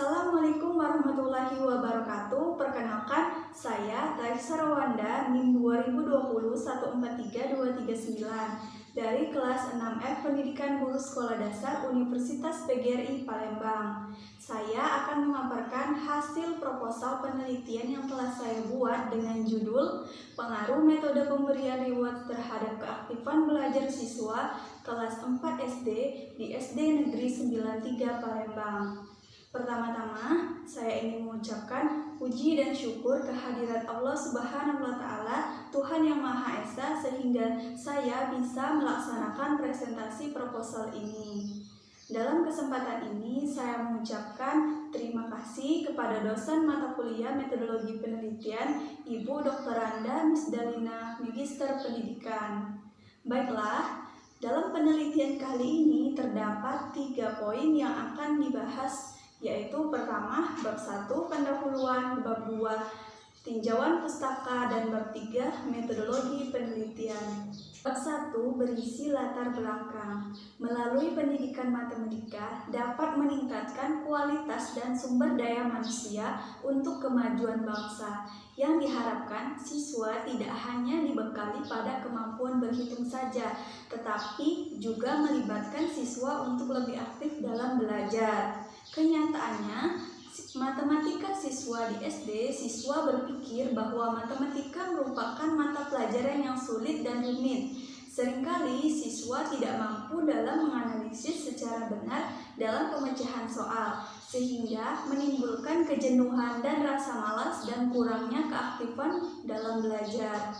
Assalamualaikum warahmatullahi wabarakatuh. Perkenalkan, saya Raisa Rwanda, NIM 2020143239 dari kelas 6F Pendidikan Guru Sekolah Dasar Universitas PGRI Palembang. Saya akan memaparkan hasil proposal penelitian yang telah saya buat dengan judul Pengaruh Metode Pemberian Reward terhadap Keaktifan Belajar Siswa kelas 4 SD di SD Negeri 93 Palembang. Pertama-tama, saya ingin mengucapkan puji dan syukur kehadirat Allah Subhanahu wa Ta'ala, Tuhan yang Maha Esa, sehingga saya bisa melaksanakan presentasi proposal ini. Dalam kesempatan ini, saya mengucapkan terima kasih kepada dosen mata kuliah Metodologi Penelitian, Ibu Dr. Randa Miss Dalina, Magister Pendidikan. Baiklah, dalam penelitian kali ini terdapat 3 poin yang akan dibahas, yaitu pertama, bab 1 pendahuluan, bab 2 tinjauan pustaka, dan bab 3 metodologi penelitian. Bab 1 berisi latar belakang. Melalui pendidikan matematika dapat meningkatkan kualitas dan sumber daya manusia untuk kemajuan bangsa. Yang diharapkan siswa tidak hanya dibekali pada kemampuan berhitung saja, tetapi juga melibatkan siswa untuk lebih aktif dalam belajar. Kenyataannya, matematika siswa di SD, siswa berpikir bahwa matematika merupakan mata pelajaran yang sulit dan rumit. Seringkali siswa tidak mampu dalam menganalisis secara benar dalam pemecahan soal, sehingga menimbulkan kejenuhan dan rasa malas dan kurangnya keaktifan dalam belajar.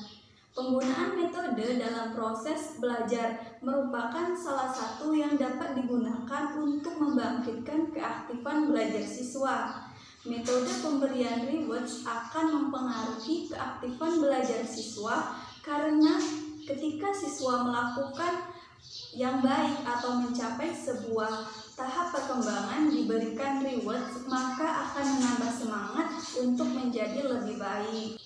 Penggunaan metode dalam proses belajar merupakan salah satu yang dapat digunakan untuk membangkitkan keaktifan belajar siswa. Metode pemberian rewards akan mempengaruhi keaktifan belajar siswa karena ketika siswa melakukan yang baik atau mencapai sebuah tahap perkembangan diberikan rewards, maka akan menambah semangat untuk menjadi lebih baik.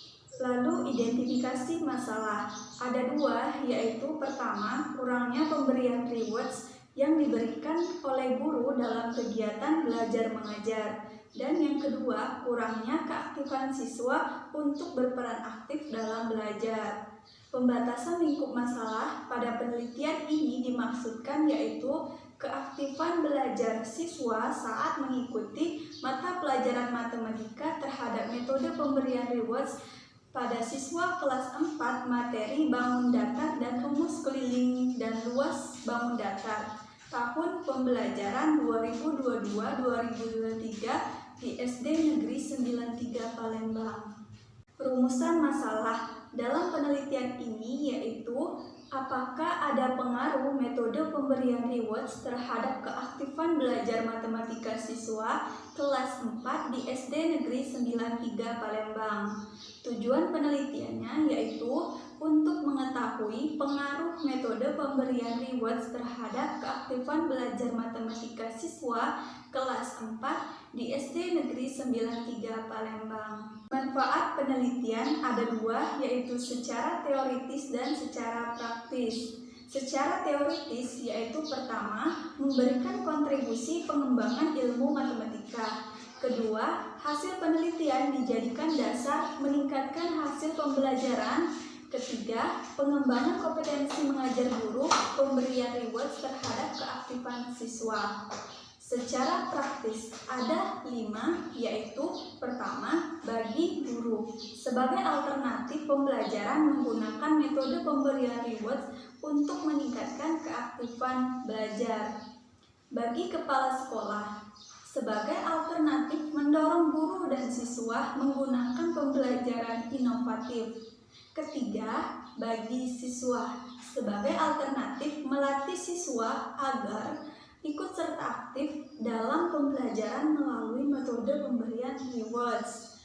Lalu identifikasi masalah. Ada 2, yaitu pertama, kurangnya pemberian rewards yang diberikan oleh guru dalam kegiatan belajar mengajar. Dan yang kedua, kurangnya keaktifan siswa untuk berperan aktif dalam belajar. Pembatasan lingkup masalah pada penelitian ini dimaksudkan yaitu keaktifan belajar siswa saat mengikuti mata pelajaran matematika terhadap metode pemberian rewards pada siswa kelas 4 materi bangun datar dan rumus keliling dan luas bangun datar tahun pembelajaran 2022-2023 di SD Negeri 93 Palembang. Rumusan masalah dalam penelitian ini yaitu apakah ada pengaruh metode pemberian rewards terhadap keaktifan belajar matematika siswa kelas 4 di SD Negeri 93 Palembang. Tujuan penelitiannya yaitu untuk mengetahui pengaruh metode pemberian rewards terhadap keaktifan belajar matematika siswa kelas 4 di SD Negeri 93 Palembang. Manfaat penelitian ada 2, yaitu secara teoritis dan secara praktis. Secara teoritis yaitu pertama, memberikan kontribusi pengembangan ilmu matematika. Kedua, hasil penelitian dijadikan dasar meningkatkan hasil pembelajaran. Ketiga, pengembangan kompetensi mengajar guru, pemberian rewards terhadap keaktifan siswa. Secara praktis ada 5, yaitu pertama, bagi guru. Sebagai alternatif pembelajaran menggunakan metode pemberian rewards untuk meningkatkan keaktifan belajar. Bagi kepala sekolah, sebagai alternatif mendorong guru dan siswa menggunakan pembelajaran inovatif. Ketiga, bagi siswa, sebagai alternatif melatih siswa agar ikut serta aktif dalam pembelajaran melalui metode pemberian rewards.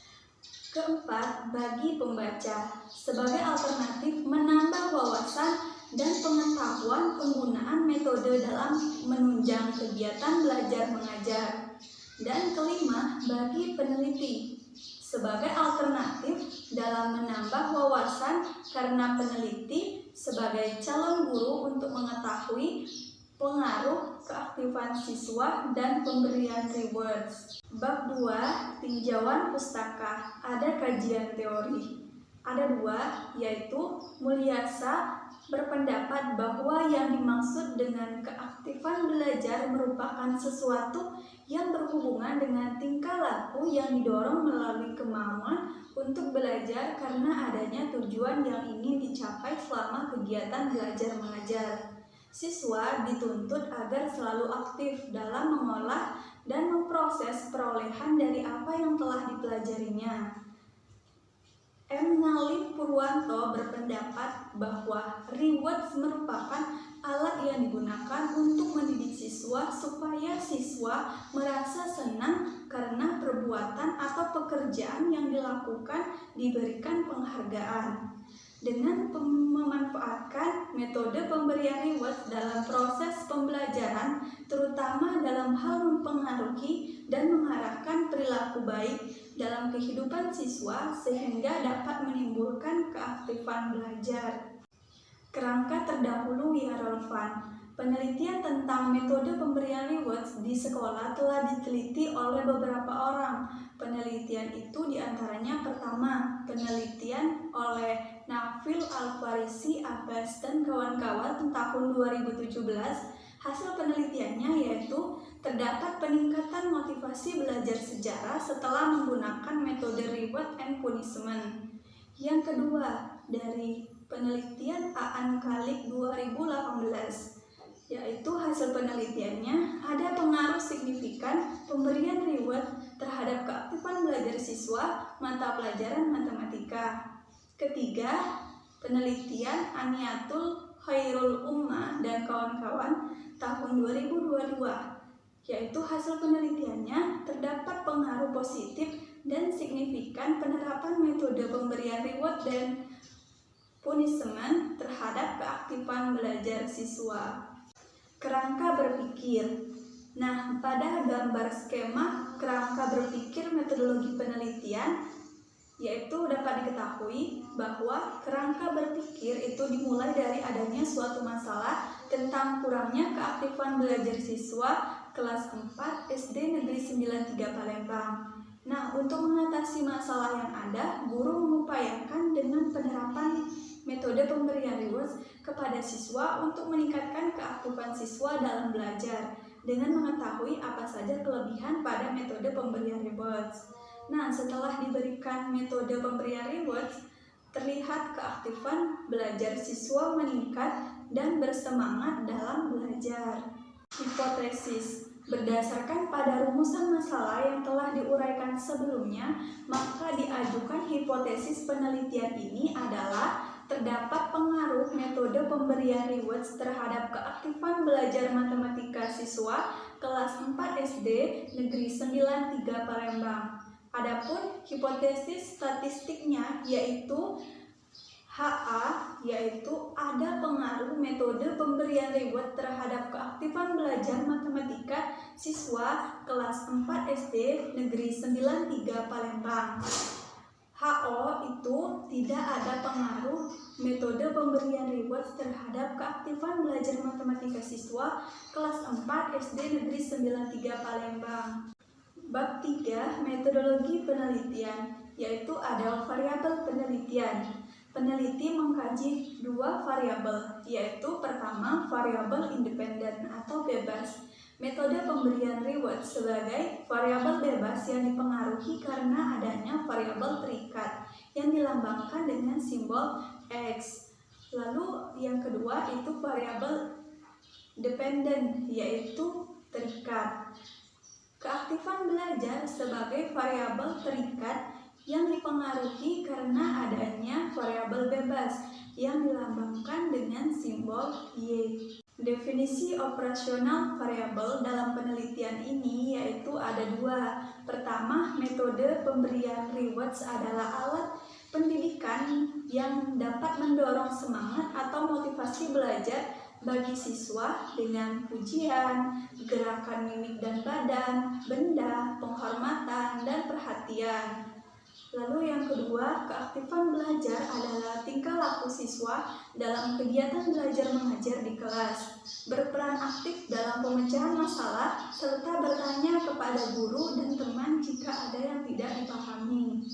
Keempat, bagi pembaca, sebagai alternatif menambah wawasan dan pengetahuan penggunaan metode dalam menunjang kegiatan belajar mengajar. Dan kelima, bagi peneliti, sebagai alternatif dalam menambah wawasan karena peneliti sebagai calon guru untuk mengetahui Pengaruh keaktifan siswa dan pemberian rewards. Bab 2, tinjauan pustaka. Ada kajian teori. Ada 2, yaitu Mulyasa berpendapat bahwa yang dimaksud dengan keaktifan belajar merupakan sesuatu yang berhubungan dengan tingkah laku yang didorong melalui kemauan untuk belajar karena adanya tujuan yang ingin dicapai selama kegiatan belajar mengajar. Siswa dituntut agar selalu aktif dalam mengolah dan memproses perolehan dari apa yang telah dipelajarinya. M. Nalin Purwanto berpendapat bahwa rewards merupakan alat yang digunakan untuk mendidik siswa supaya siswa merasa senang karena perbuatan atau pekerjaan yang dilakukan diberikan penghargaan. Dengan memanfaatkan metode pemberian reward dalam proses pembelajaran, terutama dalam hal mempengaruhi dan mengarahkan perilaku baik dalam kehidupan siswa sehingga dapat menimbulkan keaktifan belajar. Kerangka terdahulu yang relevan. Penelitian tentang metode pemberian rewards di sekolah telah diteliti oleh beberapa orang. Penelitian itu diantaranya pertama, penelitian oleh Nafil Al-Farisi, Abbas, dan kawan-kawan tahun 2017. Hasil penelitiannya yaitu terdapat peningkatan motivasi belajar sejarah setelah menggunakan metode reward and punishment. Yang kedua, dari penelitian Aan Khalik 2018, yaitu hasil penelitiannya ada pengaruh signifikan pemberian reward terhadap keaktifan belajar siswa mata pelajaran matematika. Ketiga, penelitian Aniatul Khairul Ummah dan kawan-kawan tahun 2022, yaitu hasil penelitiannya terdapat pengaruh positif dan signifikan penerapan metode pemberian reward dan punishment terhadap keaktifan belajar siswa. Kerangka berpikir. Nah, pada gambar skema kerangka berpikir metodologi penelitian, yaitu dapat diketahui bahwa kerangka berpikir itu dimulai dari adanya suatu masalah tentang kurangnya keaktifan belajar siswa kelas 4 SD Negeri 93 Palembang. Nah, untuk mengatasi masalah yang ada, guru mengupayakan dengan penerapan metode pemberian rewards kepada siswa untuk meningkatkan keaktifan siswa dalam belajar dengan mengetahui apa saja kelebihan pada metode pemberian rewards. Nah, setelah diberikan metode pemberian rewards, terlihat keaktifan belajar siswa meningkat dan bersemangat dalam belajar. Hipotesis. Berdasarkan pada rumusan masalah yang telah diuraikan sebelumnya, maka diajukan hipotesis penelitian ini adalah terdapat pengaruh metode pemberian rewards terhadap keaktifan belajar matematika siswa kelas 4 SD Negeri 93 Palembang. Adapun hipotesis statistiknya yaitu HA, yaitu ada pengaruh metode pemberian reward terhadap keaktifan belajar matematika siswa kelas 4 SD Negeri 93 Palembang. HO itu tidak ada pengaruh metode pemberian reward terhadap keaktifan belajar matematika siswa kelas 4 SD Negeri 93 Palembang. Bab 3, metodologi penelitian, yaitu ada variabel penelitian. Peneliti mengkaji dua variabel, yaitu pertama variabel independen atau bebas. Metode pemberian reward sebagai variabel bebas yang dipengaruhi karena adanya variabel terikat yang dilambangkan dengan simbol X. Lalu yang kedua itu variabel dependen, yaitu terikat. Keaktifan belajar sebagai variabel terikat yang dipengaruhi karena adanya variabel bebas yang dilambangkan dengan simbol Y. Definisi operasional variabel dalam penelitian ini yaitu ada dua. Pertama, metode pemberian rewards adalah alat pendidikan yang dapat mendorong semangat atau motivasi belajar bagi siswa dengan pujian, gerakan mimik dan badan, benda, penghormatan, dan perhatian. Lalu yang kedua, keaktifan belajar adalah tingkah laku siswa dalam kegiatan belajar mengajar di kelas. Berperan aktif dalam pemecahan masalah serta bertanya kepada guru dan teman jika ada yang tidak dipahami.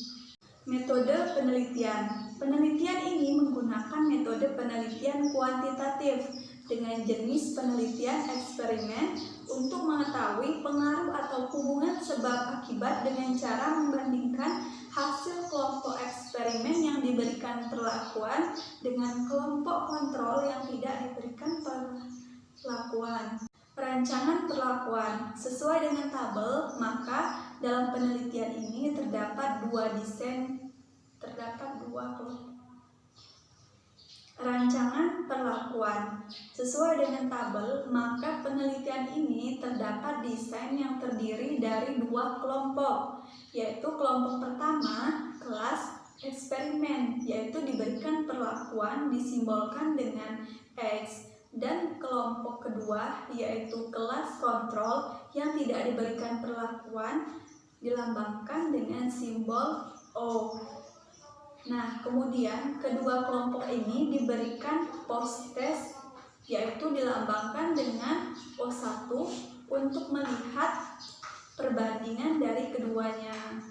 Metode penelitian. Penelitian ini menggunakan metode penelitian kuantitatif dengan jenis penelitian eksperimen untuk mengetahui pengaruh atau hubungan sebab akibat dengan cara membandingkan hasil kelompok eksperimen yang diberikan perlakuan dengan kelompok kontrol yang tidak diberikan perlakuan. Perancangan perlakuan. Sesuai dengan tabel, maka dalam penelitian ini terdapat dua kelompok. Rancangan perlakuan. Sesuai dengan tabel, maka penelitian ini terdapat desain yang terdiri dari dua kelompok, yaitu kelompok pertama, kelas eksperimen, yaitu diberikan perlakuan disimbolkan dengan X, dan kelompok kedua, yaitu kelas kontrol yang tidak diberikan perlakuan, dilambangkan dengan simbol O. Nah, kemudian kedua kelompok ini diberikan post-test, yaitu dilambangkan dengan O1 untuk melihat perbandingan dari keduanya.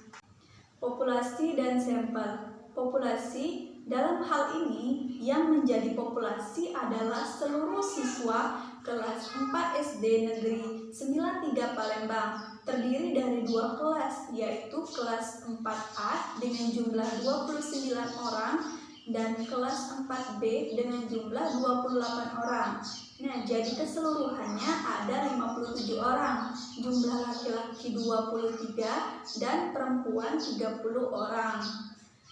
Populasi dan sampel. Populasi dalam hal ini yang menjadi populasi adalah seluruh siswa kelas 4 SD Negeri 93 Palembang, terdiri dari dua kelas, yaitu kelas 4A dengan jumlah 29 orang dan kelas 4B dengan jumlah 28 orang. Nah, jadi keseluruhannya ada 57 orang, jumlah laki-laki 23 dan perempuan 30 orang.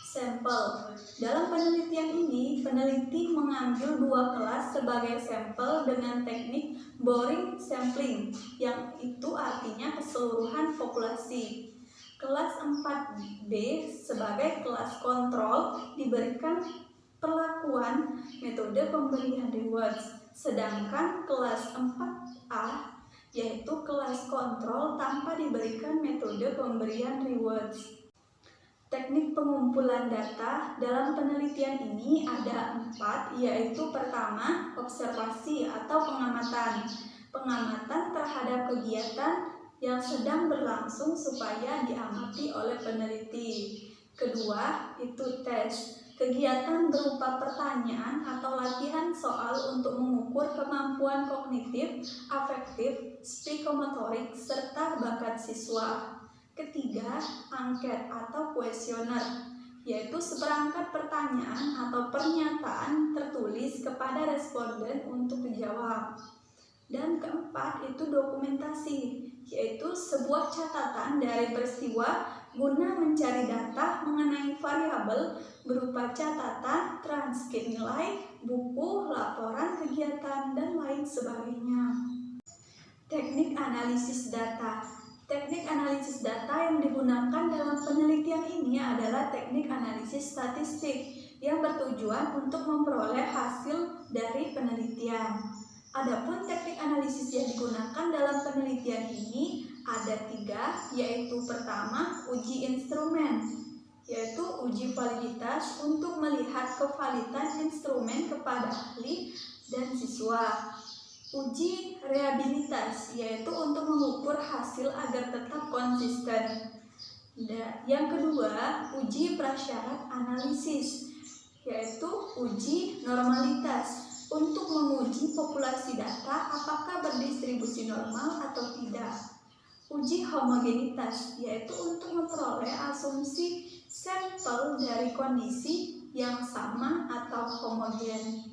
Sampel. Dalam penelitian ini, peneliti mengambil dua kelas sebagai sampel dengan teknik boring sampling, yang itu artinya keseluruhan populasi. Kelas 4B sebagai kelas kontrol diberikan perlakuan metode pemberian rewards, sedangkan kelas 4A yaitu kelas kontrol tanpa diberikan metode pemberian rewards. Teknik pengumpulan data dalam penelitian ini ada 4, yaitu pertama, observasi atau pengamatan. Pengamatan terhadap kegiatan yang sedang berlangsung supaya diamati oleh peneliti. Kedua, itu tes. Kegiatan berupa pertanyaan atau latihan soal untuk mengukur kemampuan kognitif, afektif, psikomotorik, serta bakat siswa. Ketiga, angket atau kuesioner, yaitu seperangkat pertanyaan atau pernyataan tertulis kepada responden untuk dijawab. Dan keempat, itu dokumentasi, yaitu sebuah catatan dari peristiwa guna mencari data mengenai variabel berupa catatan, transkrip nilai, buku, laporan kegiatan, dan lain sebagainya. Teknik analisis data. Teknik analisis data yang digunakan dalam penelitian ini adalah teknik analisis statistik yang bertujuan untuk memperoleh hasil dari penelitian. Adapun teknik analisis yang digunakan dalam penelitian ini ada 3, yaitu pertama, uji instrumen, yaitu uji validitas untuk melihat kevalidan instrumen kepada ahli dan siswa. Uji reliabilitas, yaitu untuk mengukur hasil agar tetap konsisten. Yang kedua, uji prasyarat analisis, yaitu uji normalitas, untuk menguji populasi data apakah berdistribusi normal atau tidak. Uji homogenitas, yaitu untuk memperoleh asumsi sampel dari kondisi yang sama atau homogen.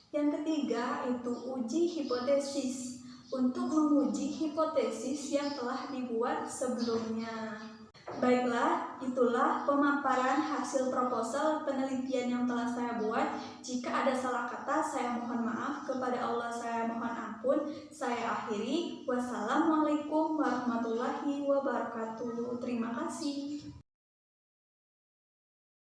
Yang ketiga, itu uji hipotesis, untuk menguji hipotesis yang telah dibuat sebelumnya. Baiklah, itulah pemaparan hasil proposal penelitian yang telah saya buat. Jika ada salah kata, saya mohon maaf. Kepada Allah saya mohon ampun. Saya akhiri. Wassalamualaikum warahmatullahi wabarakatuh. Terima kasih.